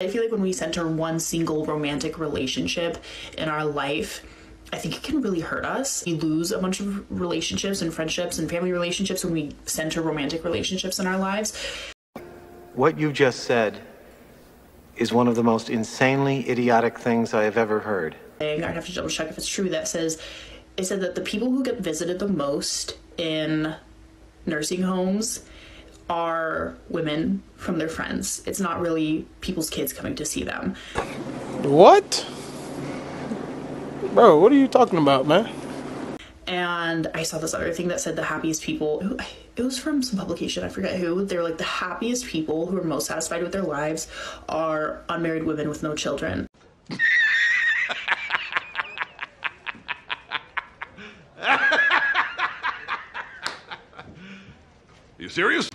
I feel like when we center one single romantic relationship in our life, I think it can really hurt us. We lose a bunch of relationships and friendships and family relationships when we center romantic relationships in our lives. What you just said is one of the most insanely idiotic things I have ever heard. I'd have to double check if it's true. It said that the people who get visited the most in nursing homes are women from their friends. It's not really people's kids coming to see them. What? Bro, what are you talking about, man? And I saw this other thing that said the happiest people, it was from some publication, I forget who, they're like the happiest people who are most satisfied with their lives are unmarried women with no children. You serious?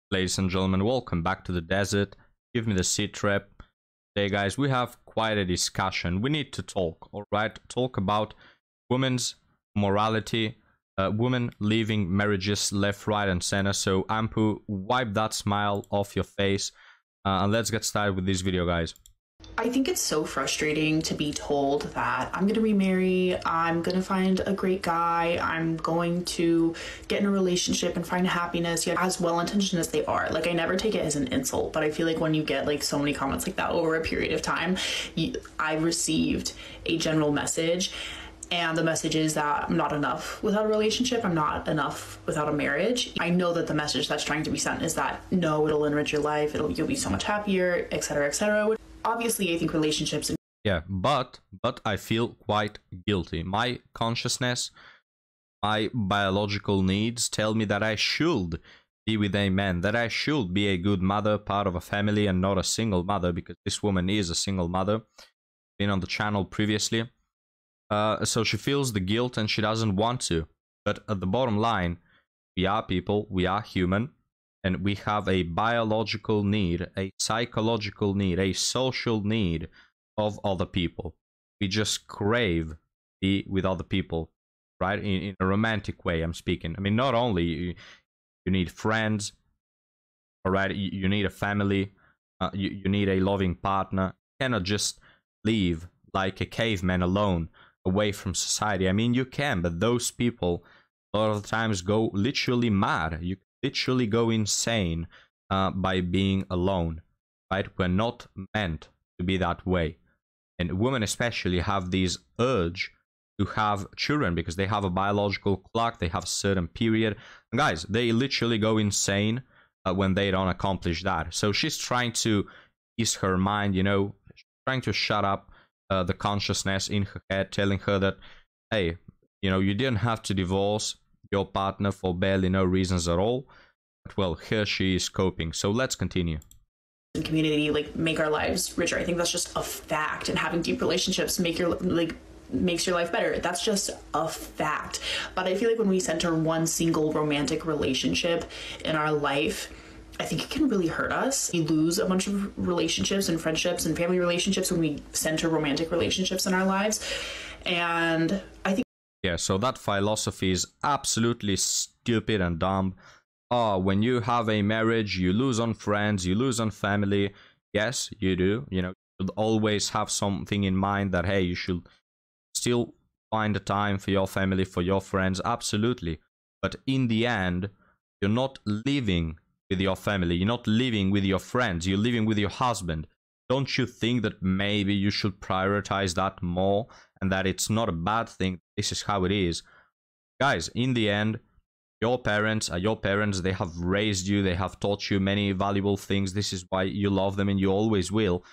Ladies and gentlemen, welcome back to the desert. Give me the seat rep. Today, guys, we have quite a discussion. We need to talk, all right? Talk about women's morality, women leaving marriages left, right, and center. So, Ampu, wipe that smile off your face, and let's get started with this video, guys. I think it's so frustrating to be told that I'm going to remarry, I'm going to find a great guy, I'm going to get in a relationship and find happiness, as well-intentioned as they are. Like, I never take it as an insult, but I feel like when you get like so many comments like that over a period of time, I received a general message, and the message is that I'm not enough without a relationship, I'm not enough without a marriage. I know that the message that's trying to be sent is that, no, it'll enrich your life, you'll be so much happier, etc., etc. Obviously, I think relationships... Yeah, but I feel quite guilty. My consciousness, my biological needs tell me that I should be with a man, that I should be a good mother, part of a family, and not a single mother, because this woman is a single mother. Been on the channel previously. So she feels the guilt and she doesn't want to. But at the bottom line, we are people, we are human. And we have a biological need, a psychological need, a social need of other people. We just crave be with other people, right? In a romantic way, I'm speaking. I mean, not only you need friends, all right? You need a family. You need a loving partner. You cannot just live like a caveman alone, away from society. I mean, you can, but those people a lot of the times go literally mad. You literally go insane by being alone, right? We're not meant to be that way. And women especially have this urge to have children because they have a biological clock, they have a certain period. And guys, they literally go insane when they don't accomplish that. So she's trying to ease her mind, you know, trying to shut up the consciousness in her head, telling her that, hey, you know, you didn't have to divorce your partner for barely no reasons at all. But well, here she is coping. So let's continue. Community, like, make our lives richer. I think that's just a fact. And having deep relationships makes your life better. That's just a fact. But I feel like when we center one single romantic relationship in our life, I think it can really hurt us. We lose a bunch of relationships and friendships and family relationships when we center romantic relationships in our lives. And I think... Yeah, so that philosophy is absolutely stupid and dumb. Oh, when you have a marriage, you lose on friends, you lose on family. Yes, you do. You know, you should always have something in mind that, hey, you should still find the time for your family, for your friends. Absolutely. But in the end, you're not living with your family. You're not living with your friends. You're living with your husband. Don't you think that maybe you should prioritize that more and that it's not a bad thing? This is how it is. Guys, in the end, your parents are your parents. They have raised you. They have taught you many valuable things. This is why you love them and you always will.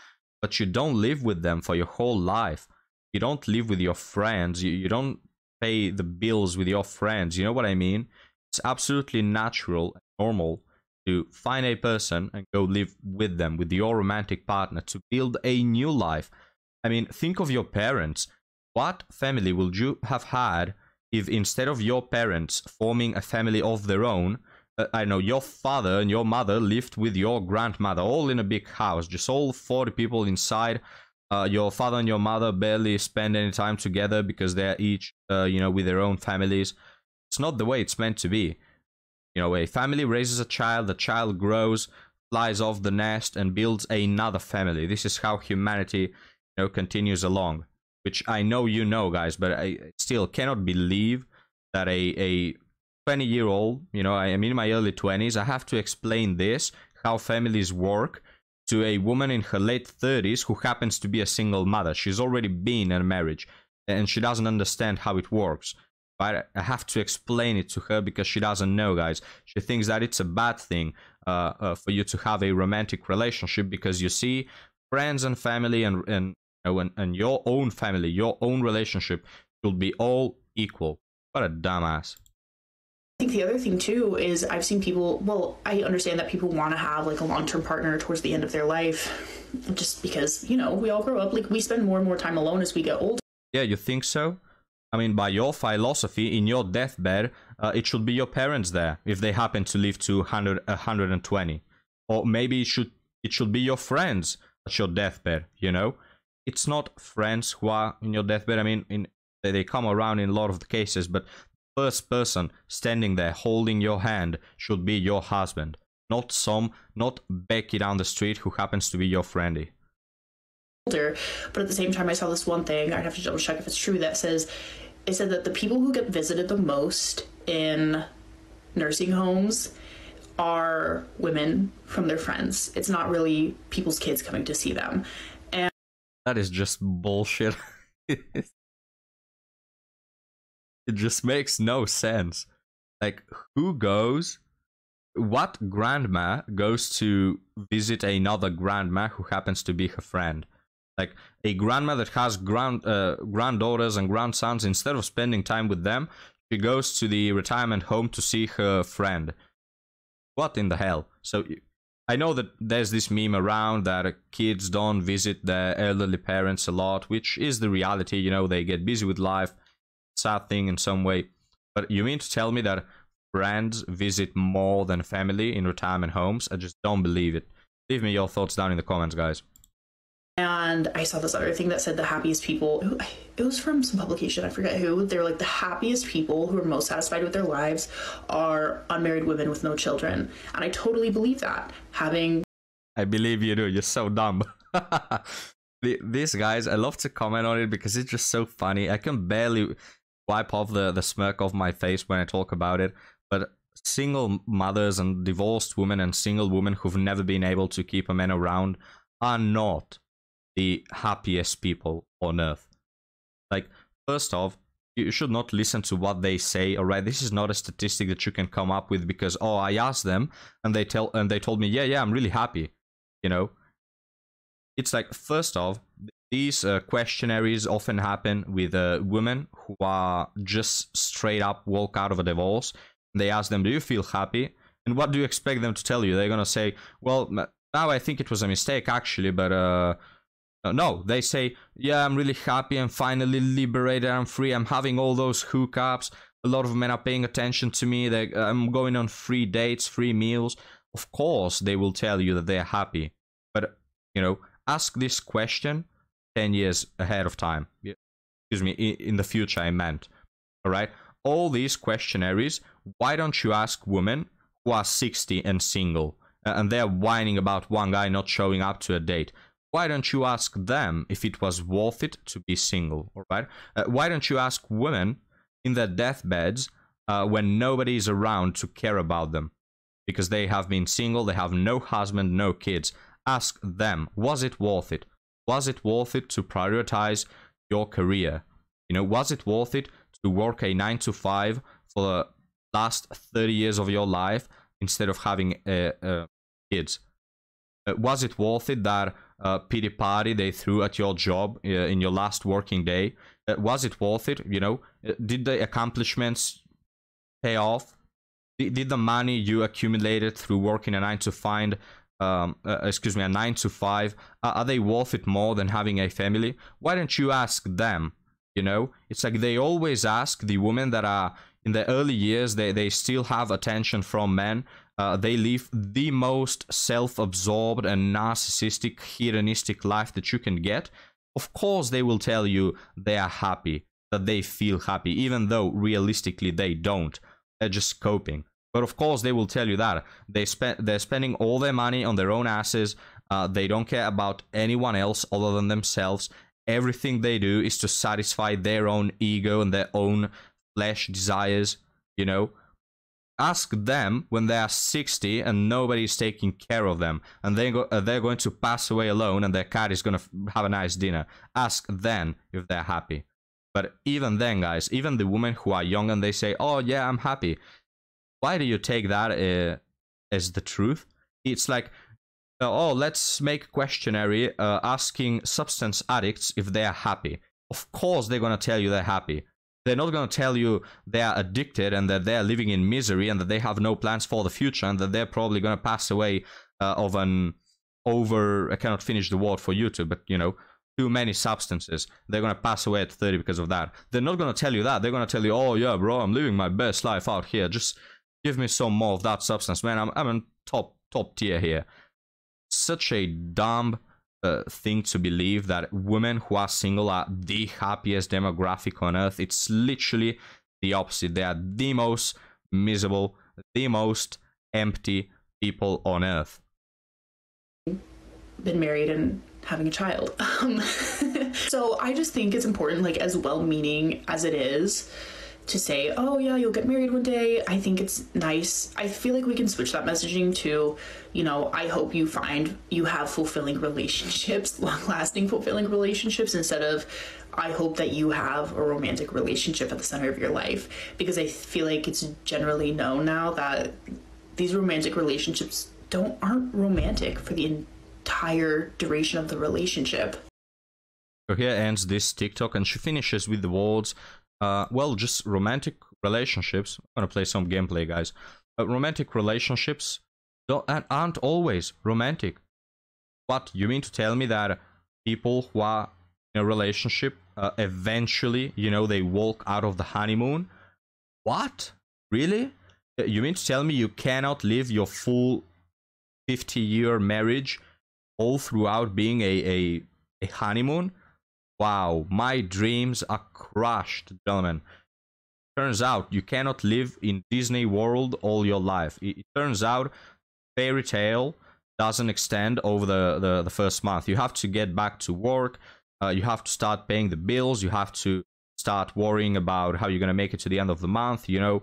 But you don't live with them for your whole life. You don't live with your friends. You don't pay the bills with your friends. You know what I mean? It's absolutely natural and normal to find a person and go live with them, with your romantic partner, to build a new life. I mean, think of your parents. What family would you have had if instead of your parents forming a family of their own, I know your father and your mother lived with your grandmother, all in a big house, just all 40 people inside, your father and your mother barely spend any time together because they're each, with their own families. It's not the way it's meant to be. A family raises a child, the child grows, flies off the nest, and builds another family. This is how humanity, continues along. Which I know you know, guys, but I still cannot believe that a 20-year-old, I am in my early 20s, I have to explain this, how families work, to a woman in her late 30s who happens to be a single mother. She's already been in a marriage, and she doesn't understand how it works. Right? I have to explain it to her because she doesn't know, guys. She thinks that it's a bad thing for you to have a romantic relationship because you see, friends and family and your own family, your own relationship should be all equal. What a dumbass. I think the other thing too is I've seen people, well, I understand that people want to have like a long-term partner towards the end of their life, just because, we all grow up, like we spend more and more time alone as we get older. Yeah, you think so? I mean, by your philosophy, in your deathbed, it should be your parents there, if they happen to live to 120. Or maybe it should be your friends at your deathbed, It's not friends who are in your deathbed. I mean, they come around in a lot of the cases, but first person standing there holding your hand should be your husband, not Becky down the street who happens to be your friendy. But at the same time, I saw this one thing, I'd have to double check if it's true, that said that the people who get visited the most in nursing homes are women from their friends. It's not really people's kids coming to see them. And that is just bullshit. It just makes no sense. Like, what grandma goes to visit another grandma who happens to be her friend? Like, a grandma that has granddaughters and grandsons, instead of spending time with them, she goes to the retirement home to see her friend. What in the hell? So, I know that there's this meme around that kids don't visit their elderly parents a lot, which is the reality, they get busy with life. Sad thing in some way. But you mean to tell me that friends visit more than family in retirement homes? I just don't believe it. Leave me your thoughts down in the comments, guys. And I saw this other thing that said the happiest people, it was from some publication, I forget who, they're like the happiest people who are most satisfied with their lives are unmarried women with no children. And I totally believe that. I believe you do, you're so dumb. These guys, I love to comment on it because it's just so funny. I can barely wipe off the smirk off my face when I talk about it. But single mothers and divorced women and single women who've never been able to keep a man around are not the happiest people on earth. Like, first off, you should not listen to what they say, alright? This is not a statistic that you can come up with because, oh, I asked them and they told me, yeah, I'm really happy, It's like, first off, these questionnaires often happen with women who are just straight up walk out of a divorce. They ask them, do you feel happy? And what do you expect them to tell you? They're going to say, well, now I think it was a mistake, actually, but no. They say, yeah, I'm really happy. I'm finally liberated. I'm free. I'm having all those hookups. A lot of men are paying attention to me. I'm going on free dates, free meals. Of course, they will tell you that they're happy. But, ask this question 10 years ahead of time. Excuse me, in the future, I meant. All right? All these questionnaires, why don't you ask women who are 60 and single, and they're whining about one guy not showing up to a date? Why don't you ask them if it was worth it to be single, all right? Why don't you ask women in their deathbeds when nobody is around to care about them? Because they have been single, they have no husband, no kids. Ask them, was it worth it? Was it worth it to prioritize your career? Was it worth it to work a 9-to-5 for the last 30 years of your life instead of having kids? Was it worth it that pity party they threw at your job in your last working day? Was it worth it? Did the accomplishments pay off? Did the money you accumulated through working a 9-to-5 a 9-to-5, are they worth it more than having a family? Why don't you ask them? It's like they always ask the women that are in their early years, they still have attention from men. They live the most self-absorbed and narcissistic, hedonistic life that you can get. Of course they will tell you they are happy, that they feel happy, even though realistically they don't. They're just coping. But of course they will tell you that they're spending all their money on their own asses. They don't care about anyone else other than themselves. Everything they do is to satisfy their own ego and their own flesh desires, you know. Ask them when they are 60 and nobody is taking care of them, and they're going to pass away alone and their cat is going to have a nice dinner. Ask them if they're happy. But even then, guys, even the women who are young and they say, oh yeah, I'm happy, why do you take that as the truth? It's like, oh, let's make a questionnaire asking substance addicts if they are happy. Of course they're going to tell you they're happy. They're not going to tell you they are addicted and that they're living in misery and that they have no plans for the future and that they're probably going to pass away of an I cannot finish the word for YouTube, but you know, too many substances. They're going to pass away at 30 because of that. They're not going to tell you that. They're going to tell you, oh yeah, bro, I'm living my best life out here. Just give me some more of that substance, man. I'm in top tier here. Such a dumb thing to believe that women who are single are the happiest demographic on earth. It's literally the opposite. They are the most miserable, the most empty people on earth. Been married and having a child. So I just think it's important, like, as well-meaning as it is, to say, oh yeah, you'll get married one day. I think it's nice. I feel like we can switch that messaging to, you know, I hope you find you have fulfilling relationships, long-lasting fulfilling relationships, instead of I hope that you have a romantic relationship at the center of your life. Because I feel like it's generally known now that these romantic relationships aren't romantic for the entire duration of the relationship. So here ends this TikTok and she finishes with the words, well, just romantic relationships. I'm gonna play some gameplay, guys. Romantic relationships aren't always romantic. What, you mean to tell me that people who are in a relationship eventually, you know, they walk out of the honeymoon? What? Really? You mean to tell me you cannot live your full 50-year marriage all throughout being a honeymoon? Wow, my dreams are crushed, gentlemen. Turns out you cannot live in Disney World all your life. It turns out fairy tale doesn't extend over the first month. You have to get back to work. You have to start paying the bills. You have to start worrying about how you're going to make it to the end of the month. You know,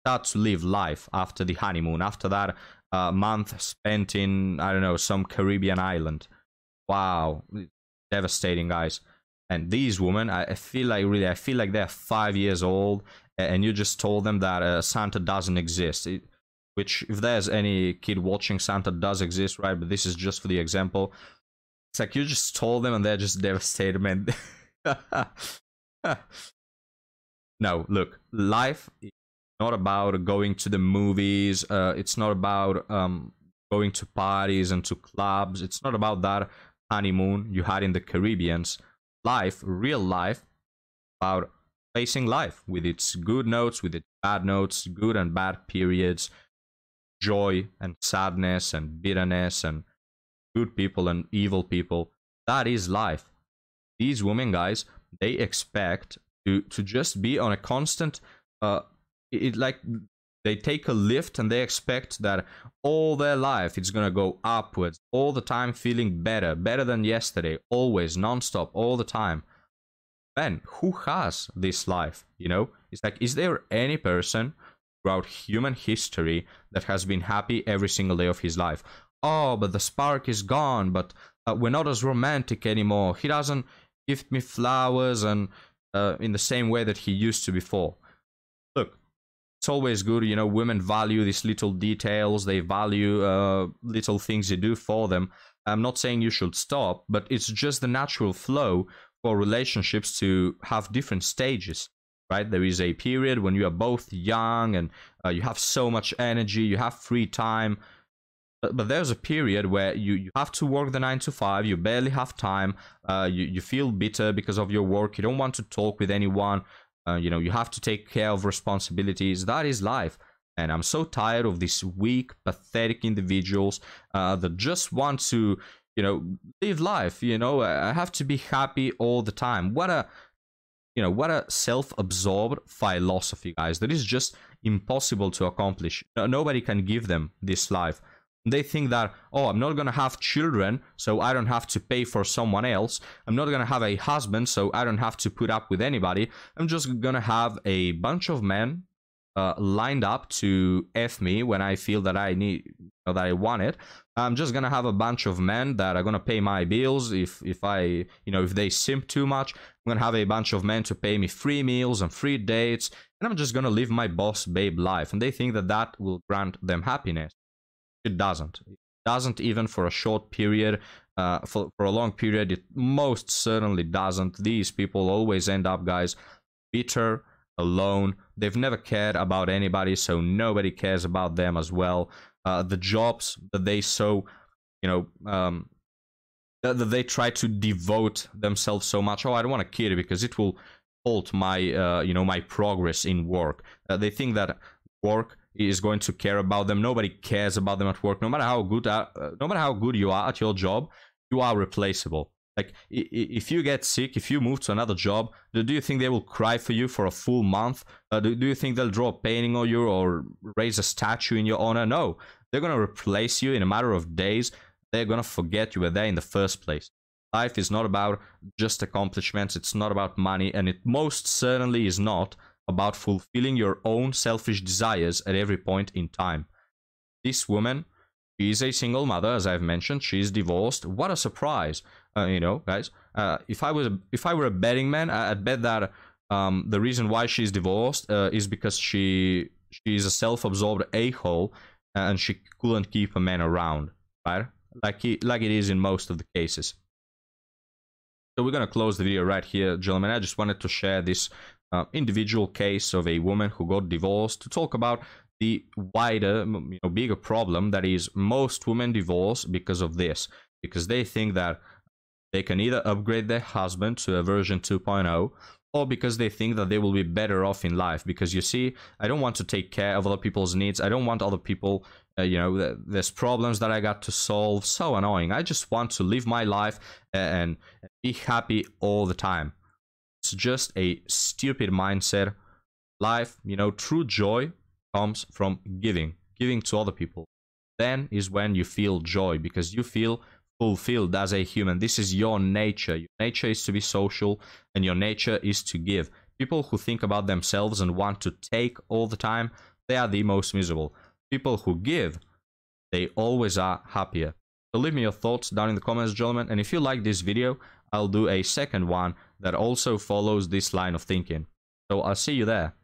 start to live life after the honeymoon. After that month spent in, I don't know, some Caribbean island. Wow. Devastating, guys. And these women, I feel like they're 5 years old, and you just told them that Santa doesn't exist. Which, if there's any kid watching, Santa does exist, right? But this is just for the example. It's like you just told them and they're just devastated, man. No, look, life is not about going to the movies. It's not about going to parties and to clubs. It's not about that honeymoon you had in the Caribbeans. Life, real life, about facing life with its good notes, with its bad notes, good and bad periods, joy and sadness and bitterness, and good people and evil people. That is life. These women, guys, they expect to just be on a constant like they take a lift and they expect that all their life it's gonna go upwards, all the time feeling better than yesterday, always, non-stop, all the time. Man, who has this life, you know? It's like, is there any person throughout human history that has been happy every single day of his life? Oh, but the spark is gone, but we're not as romantic anymore. He doesn't give me flowers and in the same way that he used to before. Look, it's always good, you know, women value these little details. They value little things you do for them. I'm not saying you should stop, but it's just the natural flow for relationships to have different stages, right? There is a period when you are both young and you have so much energy, you have free time. But there's a period where you have to work the 9 to 5, you barely have time, you feel bitter because of your work, you don't want to talk with anyone. You know, you have to take care of responsibilities. That is life. And I'm so tired of these weak, pathetic individuals that just want to, you know, live life, you know, I have to be happy all the time. What a, you know, what a self-absorbed philosophy, guys. That is just impossible to accomplish. Nobody can give them this life. They think that, oh, I'm not going to have children, so I don't have to pay for someone else. I'm not going to have a husband, so I don't have to put up with anybody. I'm just going to have a bunch of men lined up to F me when I feel that I need, that I want it. I'm just gonna have a bunch of men that are gonna pay my bills if I, you know, if they simp too much. I'm gonna have a bunch of men to pay me free meals and free dates, and I'm just gonna live my boss babe life. And they think that that will grant them happiness. It doesn't. It doesn't, even for a short period. For a long period, it most certainly doesn't. These people always end up, guys, bitter, alone. They've never cared about anybody, so nobody cares about them as well. The jobs that they so, you know, that they try to devote themselves so much. Oh, I don't want a kid because it will halt my, you know, my progress in work. They think that work is going to care about them. Nobody cares about them at work. No matter how good you are at your job, you are replaceable. Like, if you get sick, if you move to another job, do you think they will cry for you for a full month? Do you think they'll draw a painting on you or raise a statue in your honor? No, they're going to replace you in a matter of days. They're going to forget you were there in the first place. Life is not about just accomplishments. It's not about money. And it most certainly is not about fulfilling your own selfish desires at every point in time. This woman, she is a single mother, as I've mentioned. She's divorced. What a surprise. You know, guys, if I were a betting man, I'd bet that the reason why she's divorced is because she's a self-absorbed a-hole and she couldn't keep a man around, right? Like it is in most of the cases. So we're gonna close the video right here, gentlemen. I just wanted to share this individual case of a woman who got divorced to talk about the wider, you know, bigger problem that is most women divorce because of this, because they think that they can either upgrade their husband to a version 2.0, or because they think that they will be better off in life. Because you see, I don't want to take care of other people's needs. I don't want other people, you know, there's problems that I got to solve. So annoying. I just want to live my life and be happy all the time. It's just a stupid mindset. Life, you know, true joy comes from giving to other people. Then is when you feel joy, because you feel fulfilled as a human. This is your nature. Your nature is to be social, and your nature is to give. People who think about themselves and want to take all the time, they are the most miserable. People who give, they always are happier. So leave me your thoughts down in the comments, gentlemen. And if you like this video, I'll do a second one that also follows this line of thinking. So I'll see you there.